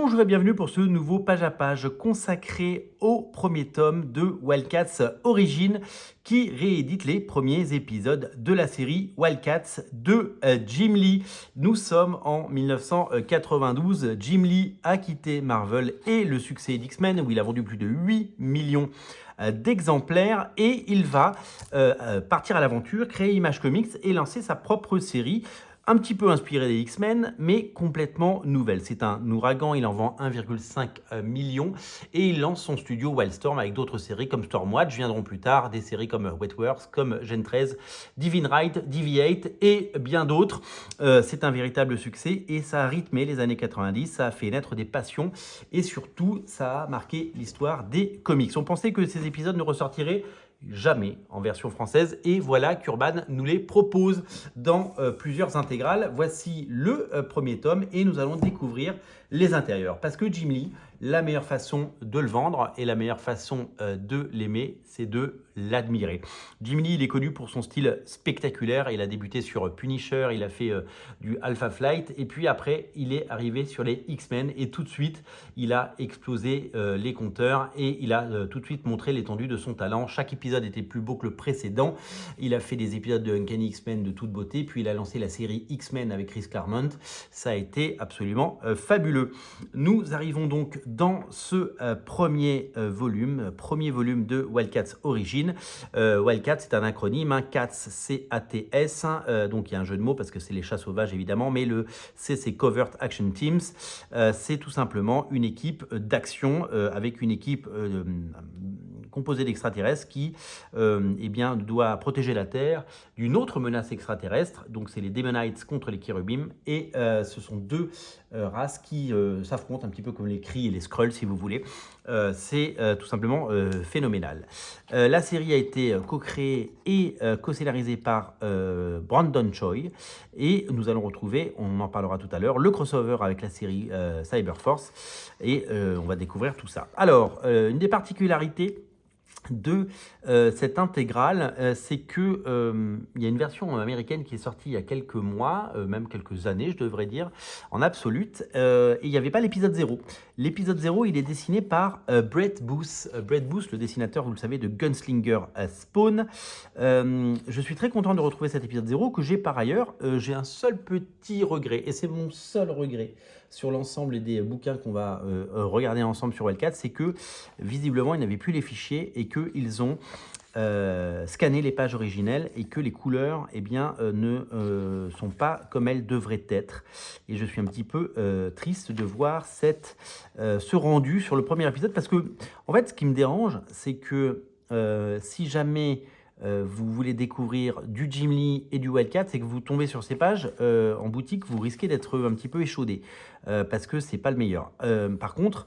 Bonjour et bienvenue pour ce nouveau page à page consacré au premier tome de Wildcats Origins qui réédite les premiers épisodes de la série Wildcats de Jim Lee. Nous sommes en 1992. Jim Lee a quitté Marvel et le succès d'X-Men où il a vendu plus de 8 millions d'exemplaires et il va partir à l'aventure, créer Image Comics et lancer sa propre série. Un petit peu inspiré des X-Men, mais complètement nouvelle. C'est un ouragan, il en vend 1,5 million et il lance son studio Wildstorm avec d'autres séries comme Stormwatch, viendront plus tard des séries comme Wetworth, comme Gen 13, Divine Right, DV8 et bien d'autres. C'est un véritable succès et ça a rythmé les années 90, ça a fait naître des passions et surtout ça a marqué l'histoire des comics. On pensait que ces épisodes ne ressortiraient jamais en version française et voilà qu'Urban nous les propose dans plusieurs intégrales. Voici le premier tome et nous allons découvrir les intérieurs parce que Jim Lee, la meilleure façon de le vendre et la meilleure façon de l'aimer, c'est de l'admirer. Jim Lee, il est connu pour son style spectaculaire. Il a débuté sur Punisher, il a fait du Alpha Flight et puis après, il est arrivé sur les X-Men et tout de suite, il a explosé les compteurs et il a tout de suite montré l'étendue de son talent. Chaque épisode était plus beau que le précédent. Il a fait des épisodes de Uncanny X-Men de toute beauté, puis il a lancé la série X-Men avec Chris Claremont. Ça a été absolument fabuleux. Nous arrivons donc dans ce premier volume de Wildcats Origins. Wildcats, c'est un acronyme, hein, Cats, C-A-T-S, donc il y a un jeu de mots parce que c'est les chats sauvages évidemment, mais le C, c'est Covert Action Teams. C'est tout simplement une équipe d'action avec une équipe composée d'extraterrestres qui eh bien, doit protéger la Terre d'une autre menace extraterrestre. Donc c'est les Demonites contre les Cherubim et ce sont deux races qui s'affrontent un petit peu comme les Kree et les Skrulls si vous voulez. C'est tout simplement phénoménal. La série a été co-créée et co-scénarisée par Brandon Choi et nous allons retrouver, on en parlera tout à l'heure, le crossover avec la série Cyberforce et on va découvrir tout ça. Alors, une des particularités de cette intégrale, c'est que il y a une version américaine qui est sortie il y a quelques mois, même quelques années, je devrais dire, en absolute, et il n'y avait pas l'épisode 0. L'épisode 0, il est dessiné par Brett Booth. Brett Booth, le dessinateur, vous le savez, de Gunslinger Spawn. Je suis très content de retrouver cet épisode 0, que j'ai par ailleurs. J'ai un seul petit regret, et c'est mon seul regret sur l'ensemble des bouquins qu'on va regarder ensemble sur Wildcats, c'est que visiblement, ils n'avaient plus les fichiers et qu'ils ont scanné les pages originelles et que les couleurs eh bien, ne sont pas comme elles devraient être. Et je suis un petit peu triste de voir ce rendu sur le premier épisode parce que, en fait, ce qui me dérange, c'est que si jamais vous voulez découvrir du Jim Lee et du Wildcats et que vous tombez sur ces pages en boutique, vous risquez d'être un petit peu échaudé parce que c'est pas le meilleur. Par contre,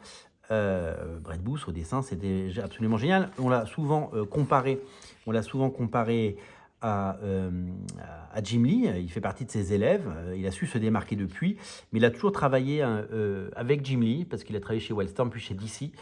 Brett Booth au dessin, c'était absolument génial. On l'a souvent comparé à Jim Lee. Il fait partie de ses élèves. Il a su se démarquer depuis, mais il a toujours travaillé avec Jim Lee parce qu'il a travaillé chez Wildstorm puis chez DC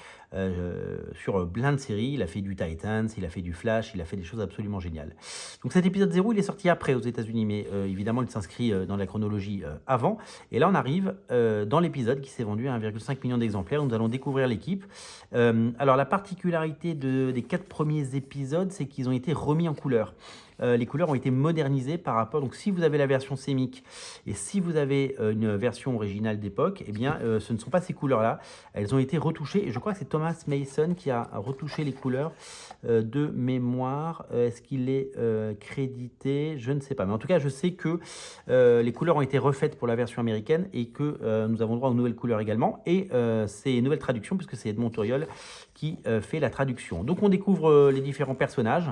sur plein de séries. Il a fait du Titans, il a fait du Flash, il a fait des choses absolument géniales. Donc cet épisode 0, il est sorti après aux États-Unis, mais évidemment, il s'inscrit dans la chronologie avant. Et là, on arrive dans l'épisode qui s'est vendu à 1,5 million d'exemplaires. Nous allons découvrir l'équipe. Alors, la particularité des 4 premiers épisodes, c'est qu'ils ont été remis en couleur. Les couleurs ont été modernisées par rapport... Donc, si vous avez la version sémique et si vous avez une version originale d'époque, eh bien, ce ne sont pas ces couleurs-là. Elles ont été retouchées. Et je crois que c'est Thomas Mason qui a retouché les couleurs de mémoire. Est-ce qu'il est crédité? Je ne sais pas. Mais en tout cas, je sais que les couleurs ont été refaites pour la version américaine et que nous avons droit aux nouvelles couleurs également. Et c'est une nouvelle traduction puisque c'est Edmond Touriol qui fait la traduction. Donc, on découvre les différents personnages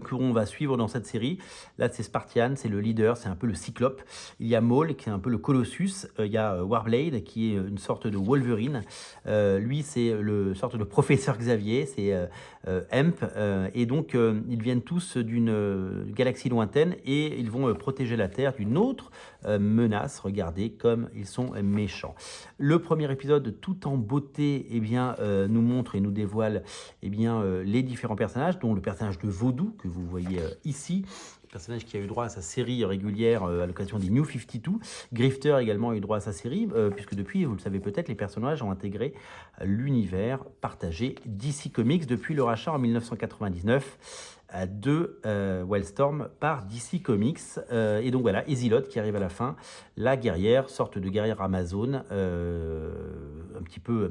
qu'on va suivre dans cette série. Là, c'est Spartian, c'est le leader, c'est un peu le Cyclope. Il y a Maul, qui est un peu le Colossus. Il y a Warblade, qui est une sorte de Wolverine. Lui, c'est le sorte de professeur Xavier, c'est Hemp. Et donc, ils viennent tous d'une galaxie lointaine et ils vont protéger la Terre d'une autre menace. Regardez comme ils sont méchants. Le premier épisode, tout en beauté, eh bien, nous montre et nous dévoile eh bien, les différents personnages, dont le personnage de Vaudou, que vous voyez ici, personnage qui a eu droit à sa série régulière à l'occasion des New 52. Grifter également a eu droit à sa série, puisque depuis, vous le savez peut-être, les personnages ont intégré l'univers partagé DC Comics depuis le rachat en 1999 de Wildstorm par DC Comics. Et donc voilà, Ezilot qui arrive à la fin, la guerrière, sorte de guerrière Amazon, un petit peu,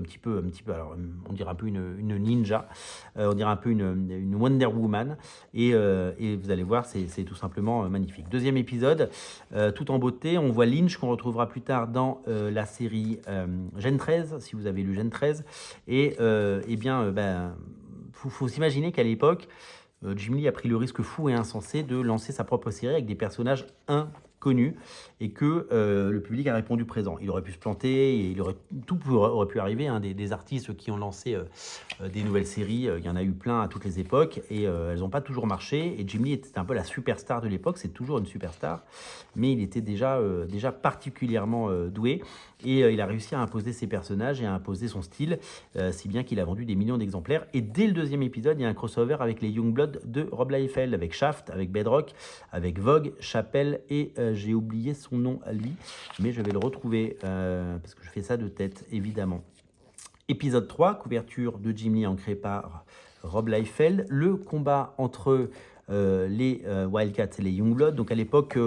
alors on dirait un peu une ninja, on dirait un peu une Wonder Woman, et vous allez voir, c'est tout simplement magnifique. Deuxième épisode, tout en beauté, on voit Lynch qu'on retrouvera plus tard dans la série Gen 13, si vous avez lu Gen 13, et bien, faut s'imaginer qu'à l'époque, Jim Lee a pris le risque fou et insensé de lancer sa propre série avec des personnages inconnus et que le public a répondu présent. Il aurait pu se planter, et tout aurait pu arriver. Hein, des artistes qui ont lancé des nouvelles séries, il y en a eu plein à toutes les époques et elles n'ont pas toujours marché. Et Jim Lee était un peu la superstar de l'époque, c'est toujours une superstar, mais il était déjà particulièrement doué. Et il a réussi à imposer ses personnages et à imposer son style, si bien qu'il a vendu des millions d'exemplaires. Et dès le deuxième épisode, il y a un crossover avec les Youngblood de Rob Liefeld, avec Shaft, avec Bedrock, avec Vogue, Chappelle et j'ai oublié son nom à lui, mais je vais le retrouver parce que je fais ça de tête, évidemment. Épisode 3, couverture de Jim Lee ancrée par Rob Liefeld, le combat entre les Wildcats et les Youngblood. Donc à l'époque,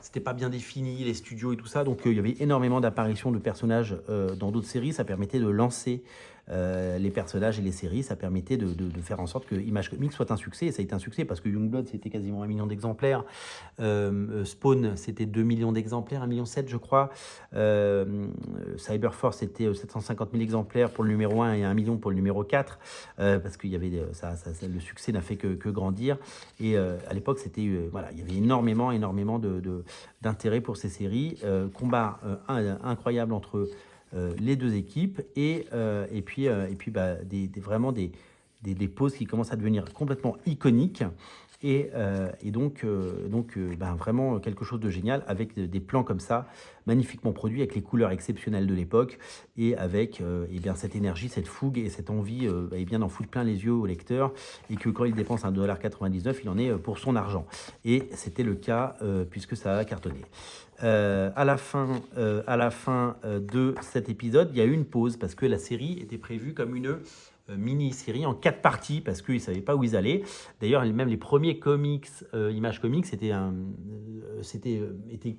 c'était pas bien défini, les studios et tout ça, donc il y avait énormément d'apparitions de personnages dans d'autres séries. Ça permettait de lancer les personnages et les séries, ça permettait de faire en sorte que Image Comics soit un succès, et ça a été un succès parce que Youngblood c'était quasiment 1 million d'exemplaires, Spawn c'était 2 millions d'exemplaires, 1,7 million je crois, Cyberforce c'était 750 000 exemplaires pour le numéro 1 et 1 million pour le numéro 4, parce qu'il y avait le succès n'a fait que grandir, et à l'époque c'était voilà, il y avait énormément d'intérêt pour ces séries, combat incroyable entre les deux équipes, et puis vraiment des poses qui commencent à devenir complètement iconiques, et donc vraiment quelque chose de génial avec des plans comme ça, magnifiquement produits, avec les couleurs exceptionnelles de l'époque, et avec cette énergie, cette fougue et cette envie d'en foutre plein les yeux au lecteur, et que quand il dépense 1,99 $, il en est pour son argent. Et c'était le cas puisque ça a cartonné. À la fin de cet épisode, il y a eu une pause parce que la série était prévue comme une mini-série en 4 parties parce qu'ils ne savaient pas où ils allaient. D'ailleurs, même les premiers comics, Image Comics, étaient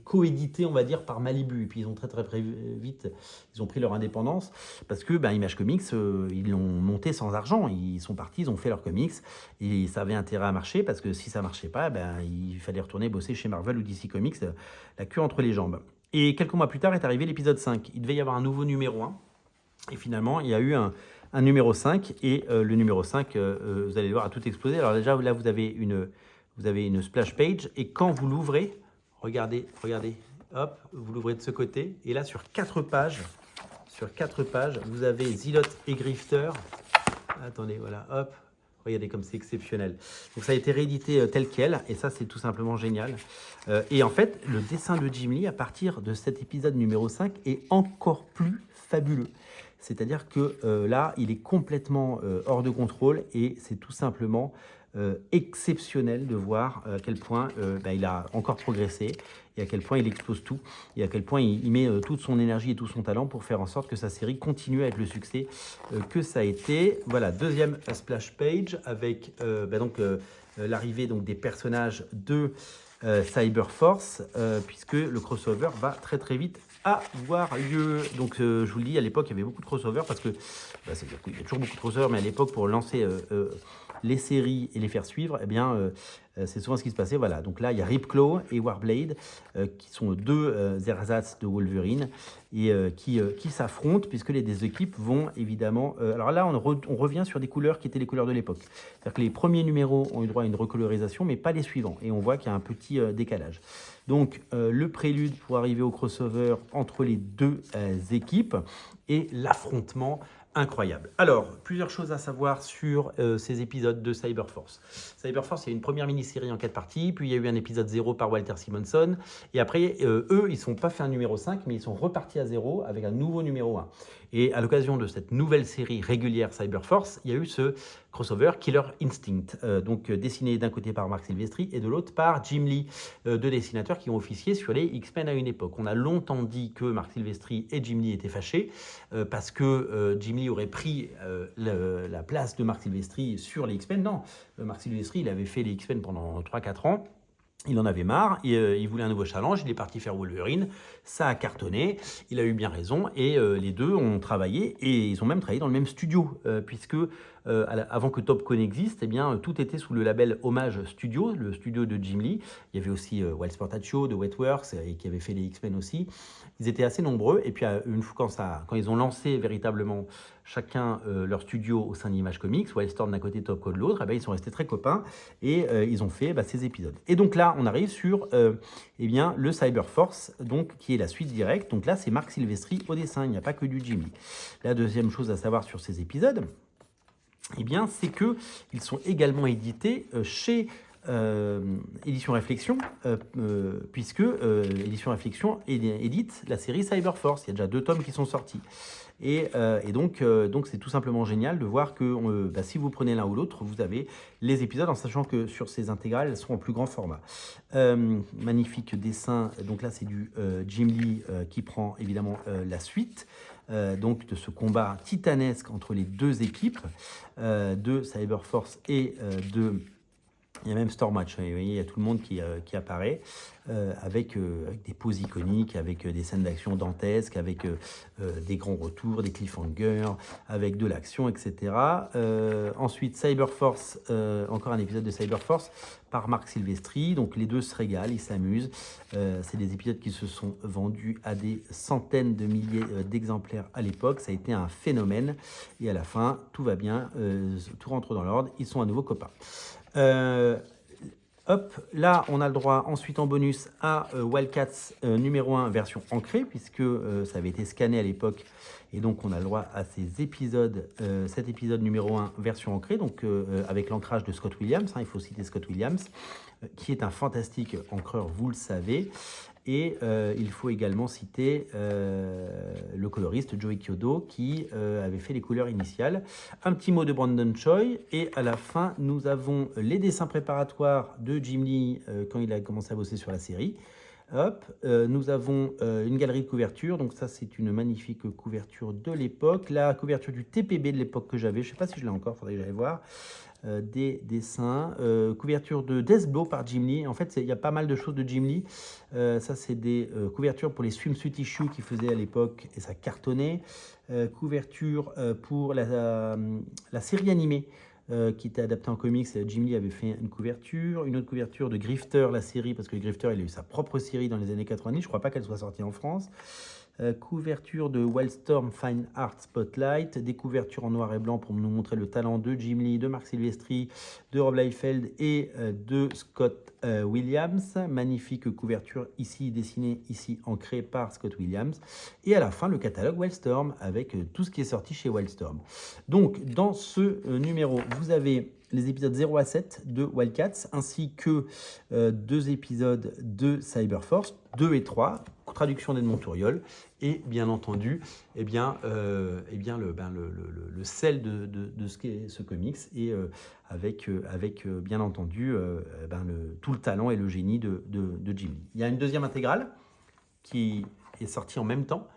coédités, on va dire, par Malibu. Et puis ils ont très vite, ils ont pris leur indépendance parce que Image Comics, ils l'ont monté sans argent. Ils sont partis, ils ont fait leurs comics et ça avait intérêt à marcher parce que si ça ne marchait pas, il fallait retourner bosser chez Marvel ou DC Comics, la queue entre les jambes. Et quelques mois plus tard est arrivé l'épisode 5. Il devait y avoir un nouveau numéro 1. Et finalement, il y a eu un numéro 5, et le numéro 5, vous allez voir, a tout explosé. Alors déjà, là, vous avez une splash page, et quand vous l'ouvrez, regardez, hop, vous l'ouvrez de ce côté, et là, sur 4 pages, vous avez Zilot et Grifter. Attendez, voilà, hop, regardez comme c'est exceptionnel. Donc ça a été réédité tel quel, et ça, c'est tout simplement génial. Et en fait, le dessin de Jim Lee, à partir de cet épisode numéro 5, est encore plus fabuleux. C'est-à-dire que là, il est complètement hors de contrôle, et c'est tout simplement exceptionnel de voir à quel point il a encore progressé, et à quel point il explose tout, et à quel point il met toute son énergie et tout son talent pour faire en sorte que sa série continue à être le succès que ça a été. Voilà, deuxième splash page avec l'arrivée des personnages de Cyberforce, puisque le crossover va très vite avoir lieu. Donc je vous le dis, à l'époque il y avait beaucoup de crossovers, parce que il y a toujours beaucoup de crossovers, mais à l'époque, pour lancer les séries et les faire suivre, c'est souvent ce qui se passait. Voilà, donc là il y a Ripclaw et Warblade qui sont deux ersatz de Wolverine, et qui s'affrontent, puisque les deux équipes vont évidemment... alors là on revient sur des couleurs qui étaient les couleurs de l'époque. C'est-à-dire que les premiers numéros ont eu droit à une recolorisation, mais pas les suivants, et on voit qu'il y a un petit décalage. Donc le prélude pour arriver au crossover entre les deux équipes, et l'affrontement incroyable. Alors, plusieurs choses à savoir sur ces épisodes de Cyberforce. Cyberforce, il y a une première mini-série en 4 parties, puis il y a eu un épisode 0 par Walter Simonson, et après, eux, ils ne sont pas fait un numéro 5, mais ils sont repartis à 0 avec un nouveau numéro 1. Et à l'occasion de cette nouvelle série régulière Cyberforce, il y a eu ce crossover Killer Instinct, dessiné d'un côté par Marc Silvestri et de l'autre par Jim Lee, deux dessinateurs qui ont officié sur les X-Men à une époque. On a longtemps dit que Marc Silvestri et Jim Lee étaient fâchés parce que Jim Lee aurait pris la place de Marc Silvestri sur les X-Men. Non, Marc Silvestri, il avait fait les X-Men pendant 3-4 ans. Il en avait marre, il voulait un nouveau challenge, il est parti faire Wolverine, ça a cartonné, il a eu bien raison, et les deux ont travaillé, et ils ont même travaillé dans le même studio, puisque avant que Topco n'existe, eh bien, tout était sous le label Hommage Studio, le studio de Jim Lee. Il y avait aussi Wild Sportaccio de Wetworks, et qui avait fait les X-Men aussi. Ils étaient assez nombreux, et puis une fois quand ils ont lancé véritablement chacun leur studio au sein d'Image Comics, Wildstorm d'un côté, Topco de l'autre, eh bien, ils sont restés très copains, et ils ont fait ces épisodes. Et donc là, on arrive sur eh bien, le Cyberforce, donc, qui est la suite directe. Donc là, c'est Marc Silvestri au dessin, il n'y a pas que du Jim Lee. La deuxième chose à savoir sur ces épisodes, eh bien, c'est qu'ils sont également édités chez Édition Réflexion, puisque Édition Réflexion édite la série Cyberforce. Il y a déjà 2 tomes qui sont sortis. Et donc, c'est tout simplement génial de voir que si vous prenez l'un ou l'autre, vous avez les épisodes, en sachant que sur ces intégrales, elles sont en plus grand format. Magnifique dessin. Donc là, c'est du Jim Lee qui prend évidemment la suite. Donc de ce combat titanesque entre les deux équipes de Cyberforce et de... Il y a même Stormwatch, vous voyez, il y a tout le monde qui apparaît avec des poses iconiques, avec des scènes d'action dantesques, avec des grands retours, des cliffhangers, avec de l'action, etc. Ensuite, Cyberforce, encore un épisode de Cyberforce par Marc Silvestri. Donc les deux se régalent, ils s'amusent. C'est des épisodes qui se sont vendus à des centaines de milliers d'exemplaires à l'époque. Ça a été un phénomène. Et à la fin, tout va bien, tout rentre dans l'ordre. Ils sont à nouveau copains. Là, on a le droit ensuite en bonus à Wildcats numéro 1 version ancrée, puisque ça avait été scanné à l'époque. Et donc, on a le droit à ces épisodes, cet épisode numéro 1 version ancrée, donc avec l'ancrage de Scott Williams. Il faut citer Scott Williams, qui est un fantastique encreur, vous le savez. Et il faut également citer le coloriste Joey Kyodo qui avait fait les couleurs initiales. Un petit mot de Brandon Choi. Et à la fin, nous avons les dessins préparatoires de Jim Lee quand il a commencé à bosser sur la série. Nous avons une galerie de couverture. Donc ça, c'est une magnifique couverture de l'époque. La couverture du TPB de l'époque que j'avais. Je ne sais pas si je l'ai encore, il faudrait que j'aille voir. Des dessins, couverture de Death Blow par Jim Lee. En fait, il y a pas mal de choses de Jim Lee. Ça, c'est des couvertures pour les swimsuit issues qu'il faisait à l'époque et ça cartonnait. Couverture pour la série animée qui était adaptée en comics. Jim Lee avait fait une couverture de Grifter, la série, parce que Grifter, il a eu sa propre série dans les années 90. Je ne crois pas qu'elle soit sortie en France. Couverture de Wildstorm Fine Art Spotlight, des couvertures en noir et blanc pour nous montrer le talent de Jim Lee, de Marc Silvestri, de Rob Liefeld et de Scott Williams. Magnifique couverture ici dessinée, ici ancrée par Scott Williams. Et à la fin, le catalogue Wildstorm avec tout ce qui est sorti chez Wildstorm. Donc, dans ce numéro, vous avez les épisodes 0 à 7 de Wildcats, ainsi que 2 épisodes de Cyberforce, 2 et 3, traduction d'Edmond Touriol, et bien entendu, le sel de ce qu'est ce comics, et avec bien entendu tout le talent et le génie de Jim Lee. Il y a une deuxième intégrale qui est sortie en même temps,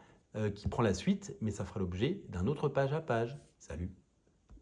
qui prend la suite, mais ça fera l'objet d'un autre page à page. Salut!